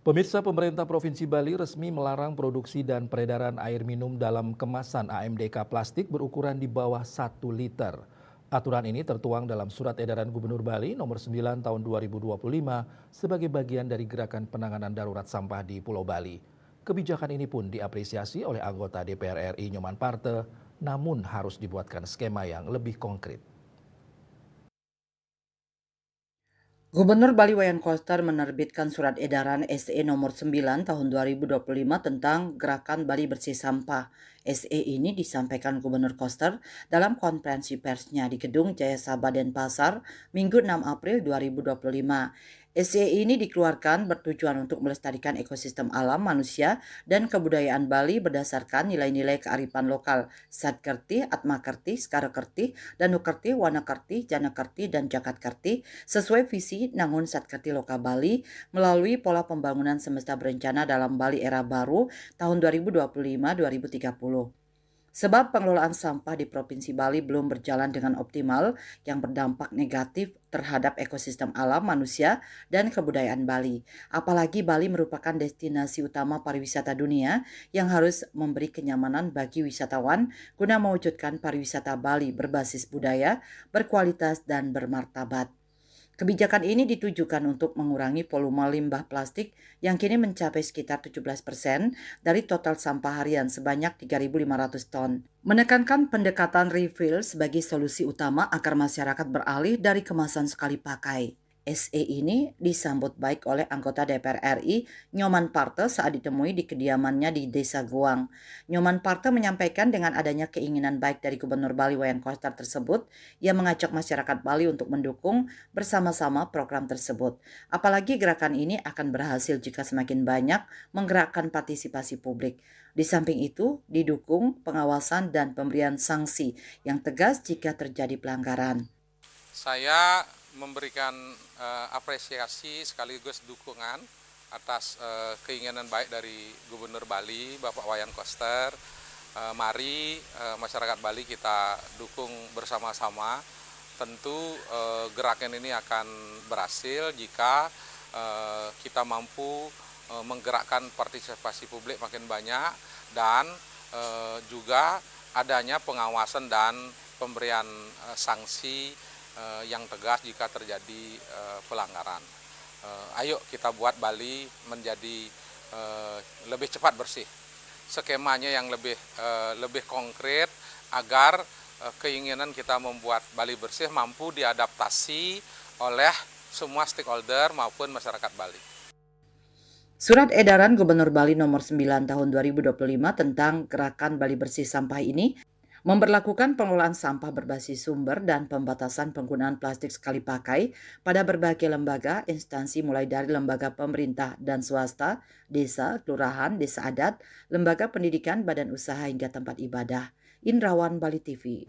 Pemirsa, pemerintah Provinsi Bali resmi melarang produksi dan peredaran air minum dalam kemasan AMDK plastik berukuran di bawah 1 liter. Aturan ini tertuang dalam Surat Edaran Gubernur Bali nomor 9 tahun 2025 sebagai bagian dari gerakan penanganan darurat sampah di Pulau Bali. Kebijakan ini pun diapresiasi oleh anggota DPR RI Nyoman Parte, namun harus dibuatkan skema yang lebih konkret. Gubernur Bali Wayan Koster menerbitkan surat edaran SE nomor 9 tahun 2025 tentang Gerakan Bali Bersih Sampah. SE ini disampaikan Gubernur Koster dalam konferensi persnya di Gedung Jaya Sabah Denpasar, Minggu 6 April 2025. SE ini dikeluarkan bertujuan untuk melestarikan ekosistem alam manusia dan kebudayaan Bali berdasarkan nilai-nilai kearifan lokal, Satkerti, Atmakerti, Skarakerti, Danukerti, Wanakerti, Janakerti, dan Jakatkerti sesuai visi Nangun Satkerti Loka Bali melalui pola pembangunan semesta berencana dalam Bali era baru tahun 2025-2030. Sebab pengelolaan sampah di Provinsi Bali belum berjalan dengan optimal yang berdampak negatif terhadap ekosistem alam manusia dan kebudayaan Bali. Apalagi Bali merupakan destinasi utama pariwisata dunia yang harus memberi kenyamanan bagi wisatawan guna mewujudkan pariwisata Bali berbasis budaya, berkualitas, dan bermartabat. Kebijakan ini ditujukan untuk mengurangi volume limbah plastik yang kini mencapai sekitar 17% dari total sampah harian sebanyak 3.500 ton. Menekankan pendekatan refill sebagai solusi utama agar masyarakat beralih dari kemasan sekali pakai. SE ini disambut baik oleh anggota DPR RI Nyoman Parte saat ditemui di kediamannya di Desa Guang. Nyoman Parte menyampaikan dengan adanya keinginan baik dari Gubernur Bali Wayan Koster tersebut, ia mengajak masyarakat Bali untuk mendukung bersama-sama program tersebut. Apalagi gerakan ini akan berhasil jika semakin banyak menggerakkan partisipasi publik. Di samping itu, didukung pengawasan dan pemberian sanksi yang tegas jika terjadi pelanggaran. Saya memberikan apresiasi sekaligus dukungan atas keinginan baik dari Gubernur Bali, Bapak Wayan Koster. Mari masyarakat Bali kita dukung bersama-sama. Tentu gerakan ini akan berhasil jika kita mampu menggerakkan partisipasi publik makin banyak dan juga adanya pengawasan dan pemberian sanksi yang tegas jika terjadi pelanggaran. Ayo kita buat Bali menjadi lebih cepat bersih. Skemanya yang lebih konkret agar keinginan kita membuat Bali bersih mampu diadaptasi oleh semua stakeholder maupun masyarakat Bali. Surat edaran Gubernur Bali nomor 9 tahun 2025 tentang Gerakan Bali Bersih Sampah ini memberlakukan pengelolaan sampah berbasis sumber dan pembatasan penggunaan plastik sekali pakai pada berbagai lembaga, instansi mulai dari lembaga pemerintah dan swasta, desa, kelurahan, desa adat, lembaga pendidikan, badan usaha hingga tempat ibadah. Indrawan Bali TV.